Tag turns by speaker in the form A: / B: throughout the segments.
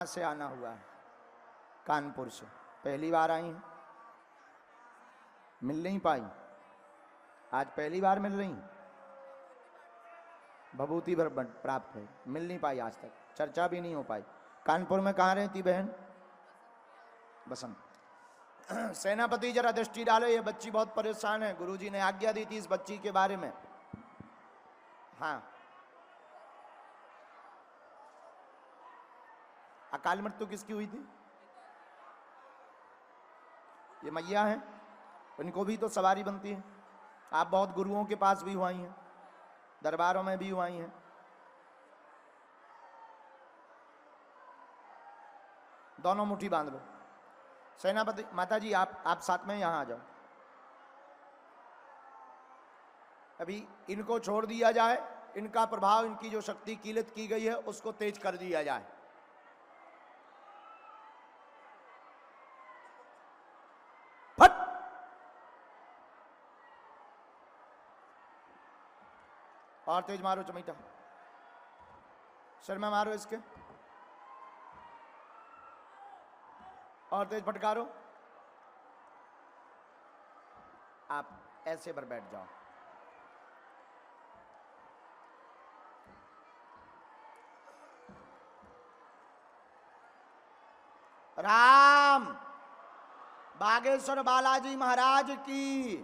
A: से आना हुआ है, कानपुर से पहली बार आई हैं, मिल नहीं पाई, आज पहली बार मिल रही, भभूति भर प्राप्त है, मिल नहीं पाई, आज तक चर्चा भी नहीं हो पाई। कानपुर में कहाँ रहती बहन? बसंत। सेनापति जरा दृष्टि डालो, ये बच्ची बहुत परेशान है, गुरुजी ने आज्ञा दी थी इस बच्ची के बारे में। हाँ, अकाल मृत्यु किसकी हुई थी? ये मैया हैं, उनको भी तो सवारी बनती है। आप बहुत गुरुओं के पास भी हुई हैं, दरबारों में भी हुई हैं। दोनों मुट्ठी बांध लो। सेनापति माता जी आप साथ में यहां आ जाओ। अभी इनको छोड़ दिया जाए, इनका प्रभाव, इनकी जो शक्ति कीलित की गई है उसको तेज कर दिया जाए। फट! और तेज मारो चमेटा, सिर में मारो इसके, और तेज फटकारो। आप ऐसे पर बैठ जाओ। राम बागेश्वर बालाजी महाराज की,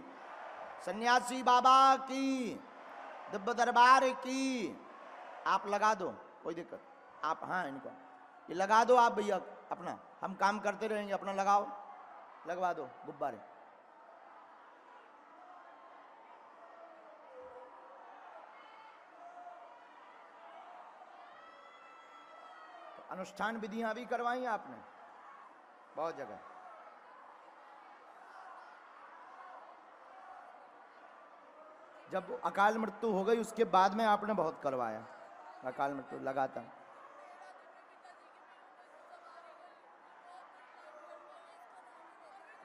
A: सन्यासी बाबा की, दिव्य दरबार की। आप लगा दो, कोई दिक्कत आप, हाँ इनको ये लगा दो आप भैया, अपना हम काम करते रहेंगे, अपना लगाओ, लगवा दो गुब्बारे। तो अनुष्ठान विधियां भी करवाई आपने बहुत जगह। जब अकाल मृत्यु हो गई उसके बाद में आपने बहुत करवाया, अकाल मृत्यु लगाता।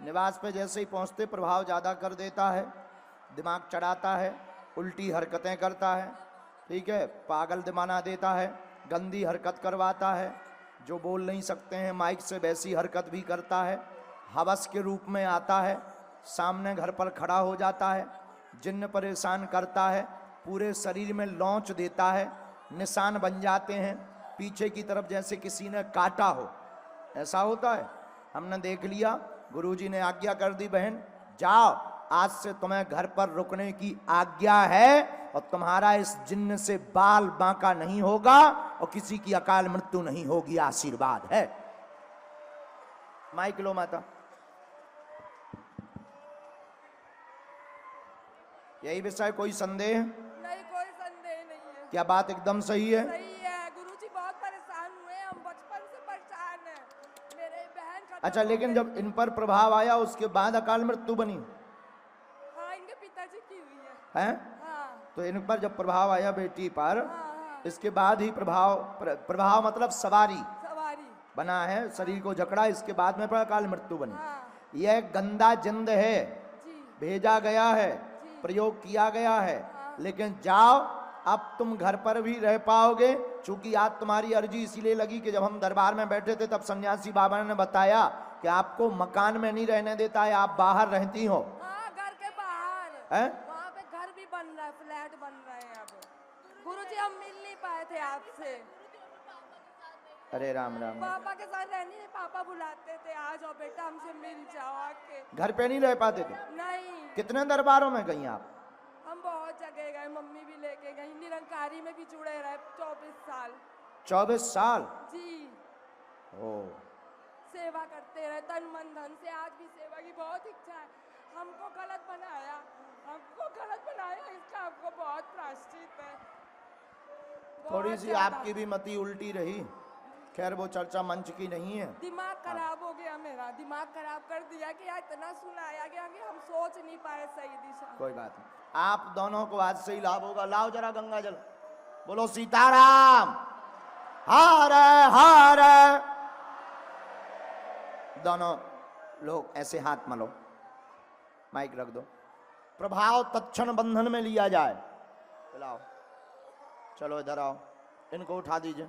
A: निवास पे जैसे ही पहुंचते प्रभाव ज्यादा कर देता है, दिमाग चढ़ाता है, उल्टी हरकतें करता है, ठीक है, पागल दिमाना देता है, गंदी हरकत करवाता है, जो बोल नहीं सकते हैं माइक से वैसी हरकत भी करता है, हवस के रूप में आता है, सामने घर पर खड़ा हो जाता है, जिन्न परेशान करता है, पूरे शरीर में लौंच देता है, निशान बन जाते हैं पीछे की तरफ जैसे किसी ने काटा हो, ऐसा होता है। हमने देख लिया, गुरुजी ने आज्ञा कर दी, बहन जाओ, आज से तुम्हें घर पर रुकने की आज्ञा है और तुम्हारा इस जिन्न से बाल बांका नहीं होगा और किसी की अकाल मृत्यु नहीं होगी, आशीर्वाद है। माइक लो माता। यही विषय, कोई संदेह
B: नहीं? कोई संदेह नहीं है।
A: क्या बात एकदम सही है?
B: सही है। गुरुजी बहुत परेशान हुए, हम बचपन से परेशान हैं। मेरे बहन
A: अच्छा, लेकिन जब इन पर प्रभाव आया उसके बाद अकाल मृत्यु बनी?
B: हाँ, इनके पिताजी की हुई है।
A: हैं?
B: हाँ।
A: तो इन पर जब प्रभाव आया बेटी पर,
B: हाँ।
A: इसके बाद ही प्रभाव मतलब सवारी बना है, शरीर को जकड़ा, इसके बाद में अकाल मृत्यु बनी।
B: हाँ।
A: यह गंदा जिंद है,
B: जी।
A: भेजा गया है, प्रयोग किया गया है।
B: हाँ।
A: लेकिन जाओ, अब तुम घर पर भी रह पाओगे, क्योंकि आज तुम्हारी अर्जी इसीलिए लगी कि जब हम दरबार में बैठे थे तब सन्यासी बाबा ने बताया कि आपको मकान में नहीं रहने देता है, आप बाहर रहती हो।
B: हाँ, घर के बाहर
A: है?
B: वहाँ पे घर भी बन रहा है, फ्लैट बन रहे हैं अब। गुरुजी हम मिल नहीं पाए थे आपसे।
A: अरे राम राम।
B: पापा के साथ रहने, पापा बुलाते थे, आ जाओ बेटा हमसे मिल जाओ आके।
A: घर पे नहीं रह पाते थे?
B: नहीं।
A: कितने दरबारों में गई आप?
B: हम बहुत जगह गए, मम्मी भी लेके गई, निरंकारी में भी जुड़े रहे 24 साल।
A: 24 साल?
B: जी।
A: ओ।
B: सेवा करते रहे तन मन धन से, आज भी सेवा की बहुत इच्छा है। हमको गलत बनाया, इसका आपको बहुत प्रायश्चित है।
A: थोड़ी सी आपकी भी मति उल्टी रही, खैर वो चर्चा मंच की नहीं है।
B: दिमाग खराब हो गया मेरा, दिमाग खराब कर दिया कि यार इतना सुनाया गया कि हम सोच नहीं पाए सही दिशा।
A: कोई बात नहीं, आप दोनों को आज से ही लाभ होगा। लाओ जरा गंगा जल, बोलो सीताराम, हर हर। दोनों लोग ऐसे हाथ मलो, माइक रख दो, प्रभाव तत्क्षण बंधन में लिया जाए। लाओ, चलो इधर आओ, इनको उठा दीजिए।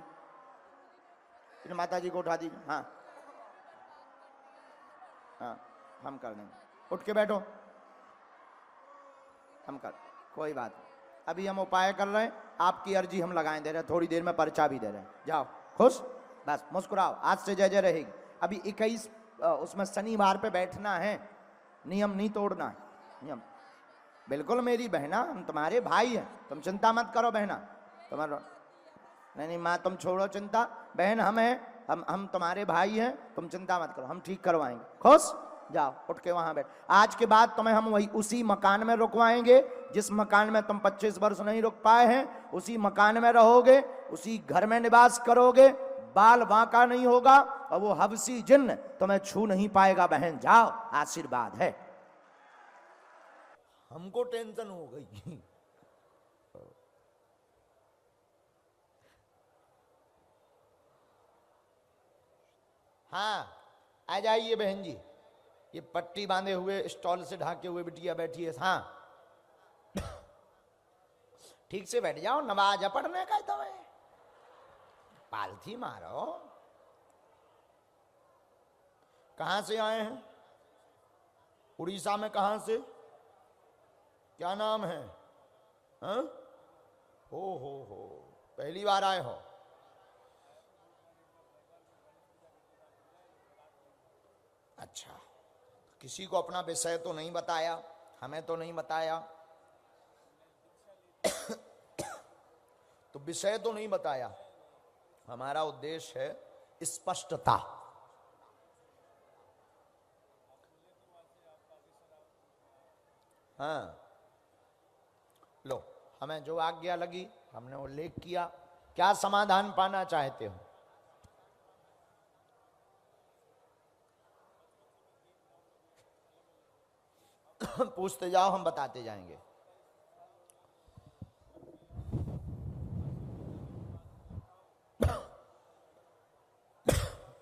A: इस माता जी को उठा दीजिए। हाँ हाँ, हम कर देंगे, उठ के बैठो, हम कर, कोई बात नहीं। अभी हम उपाय कर रहे हैं, आपकी अर्जी हम लगाए दे रहे हैं, थोड़ी देर में पर्चा भी दे रहे हैं। जाओ खुश, बस मुस्कुराओ, आज से जय जय रहेगी। अभी 21 उसमें शनिवार पे बैठना है, नियम नहीं तोड़ना है, नियम। बिल्कुल मेरी बहना, हम तुम्हारे भाई हैं, तुम चिंता मत करो बहना, तुम्हारा नहीं माँ तुम छोड़ो चिंता, बहन हम हैं, हम तुम्हारे भाई हैं, तुम चिंता मत करो, हम ठीक करवाएंगे। खुश, जाओ उठ के वहां बैठ। आज के बाद तुम्हें हम वही उसी मकान में रुकवाएंगे जिस मकान में तुम 25 वर्ष नहीं रुक पाए हैं, उसी मकान में रहोगे, उसी घर में निवास करोगे, बाल बांका नहीं होगा, और वो हबसी जिन्न तुम्हें छू नहीं पाएगा। बहन जाओ, आशीर्वाद है।
C: हमको टेंशन हो गई।
A: हाँ आ जाइए बहन जी, ये पट्टी बांधे हुए स्टॉल से ढाके हुए बिटिया बैठी है। हाँ ठीक से बैठ जाओ, नमाज पढ़ने का तुम्हें पालथी मारो। कहां से आए हैं? उड़ीसा में कहां से? क्या नाम है? हाँ? हो पहली बार आए हो? अच्छा, किसी को अपना विषय तो नहीं बताया, हमें तो नहीं बताया। तो विषय तो नहीं बताया, हमारा उद्देश्य है स्पष्टता। हाँ लो, हमें जो आज्ञा लगी हमने उल्लेख किया। क्या समाधान पाना चाहते हो? पूछते जाओ, हम बताते जाएंगे।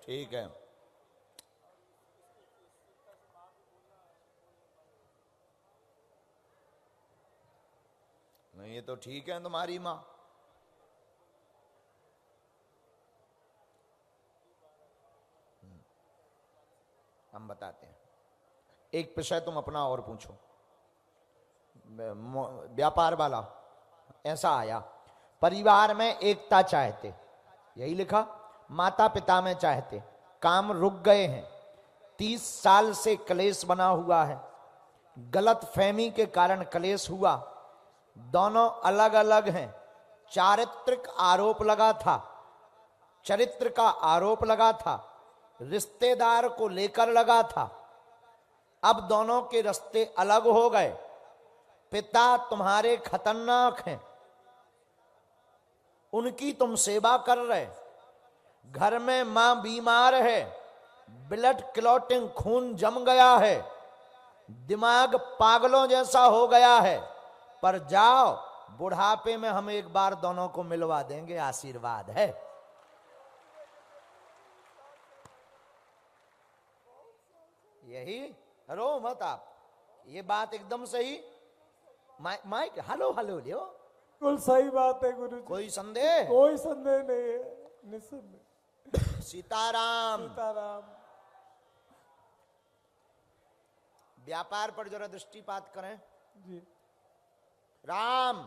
A: ठीक है, नहीं ये तो ठीक है तुम्हारी मां। हम बताते हैं। एक विषय तुम अपना और पूछो, व्यापार वाला। ऐसा आया, परिवार में एकता चाहते, यही लिखा, माता पिता में चाहते, काम रुक गए हैं, 30 साल से क्लेश बना हुआ है, गलत फहमी के कारण क्लेश हुआ, दोनों अलग अलग हैं, चारित्रिक आरोप लगा था, चरित्र का आरोप लगा था, रिश्तेदार को लेकर लगा था, अब दोनों के रास्ते अलग हो गए, पिता तुम्हारे खतरनाक हैं, उनकी तुम सेवा कर रहे, घर में मां बीमार है, ब्लड क्लॉटिंग खून जम गया है, दिमाग पागलों जैसा हो गया है, पर जाओ बुढ़ापे में हम एक बार दोनों को मिलवा देंगे, आशीर्वाद है। यही, रो मत आप, ये बात एकदम सही। माइक हेलो हेलो लियो,
D: बिल्कुल सही बात है गुरु जी।
A: कोई संदेह?
D: कोई संदेह नहीं है, निसंदेह।
A: सीताराम।
D: सीताराम।
A: व्यापार पर जरा दृष्टिपात करें।
D: जी,
A: राम।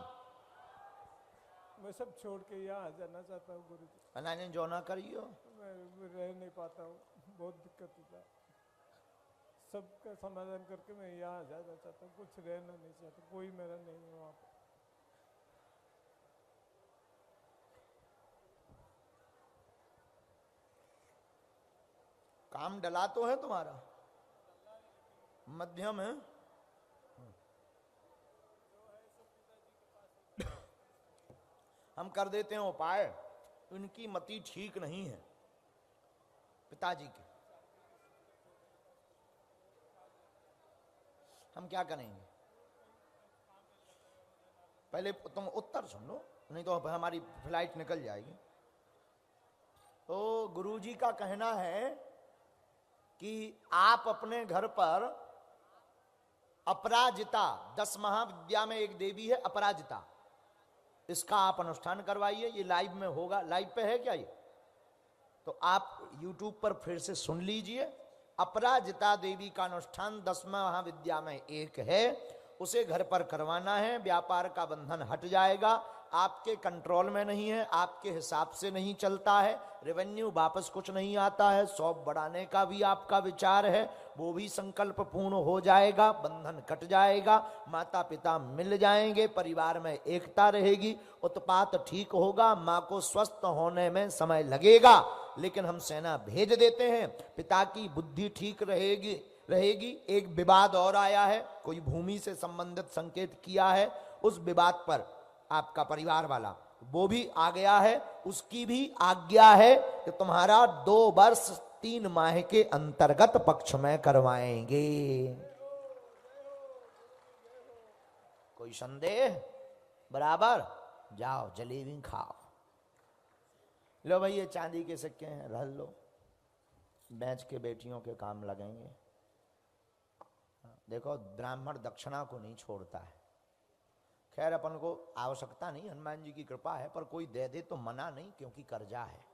D: मैं सब छोड़ के यहाँ जाना चाहता हूँ गुरु जी।
A: अनाने जो ना करियो,
D: मैं रह नहीं पाता हूँ, बहुत दिक्कत होता है। सबका समाधान करके मैं यहाँ जाना चाहता हूँ, कुछ रहना नहीं चाहता, कोई मेरा नहीं है वहाँ पे।
A: काम डला तो है तुम्हारा? मध्यम है? हम कर देते हैं उपाय, इनकी मति ठीक नहीं है पिताजी की। हम क्या करेंगे? पहले तुम उत्तर सुन लो, नहीं तो हमारी फ्लाइट निकल जाएगी। तो गुरुजी का कहना है कि आप अपने घर पर अपराजिता, 10 महाविद्या में एक देवी है अपराजिता, इसका आप अनुष्ठान करवाइए। ये लाइव में होगा, लाइव पे है क्या ये? तो आप YouTube पर फिर से सुन लीजिए। अपराजिता देवी का अनुष्ठान 10वां महाविद्या में एक है, उसे घर पर करवाना है। व्यापार का बंधन हट जाएगा, आपके कंट्रोल में नहीं है, आपके हिसाब से नहीं चलता है, रेवेन्यू वापस कुछ नहीं आता है, शॉप बढ़ाने का भी आपका विचार है, वो भी संकल्प पूर्ण हो जाएगा, बंधन कट जाएगा, माता पिता मिल जाएंगे, परिवार में एकता रहेगी, उत्पात ठीक होगा, माँ को स्वस्थ होने में समय लगेगा, लेकिन हम सेना भेज देते हैं, पिता की बुद्धि ठीक रहेगी। एक विवाद और आया है, कोई भूमि से संबंधित संकेत किया है, उस विवाद पर आपका परिवार वाला वो भी आ गया है, उसकी भी आज्ञा है कि तुम्हारा 2 वर्ष 3 माह के अंतर्गत पक्ष में करवाएंगे। कोई संदेह? बराबर। जाओ जलेबी खाओ। लो भाई, ये चांदी के सिक्के हैं, रह लो, बेच के बेटियों के काम लगेंगे। देखो, ब्राह्मण दक्षिणा को नहीं छोड़ता है। खैर, अपन को आवश्यकता नहीं, हनुमान जी की कृपा है, पर कोई दे दे तो मना नहीं, क्योंकि कर्जा है।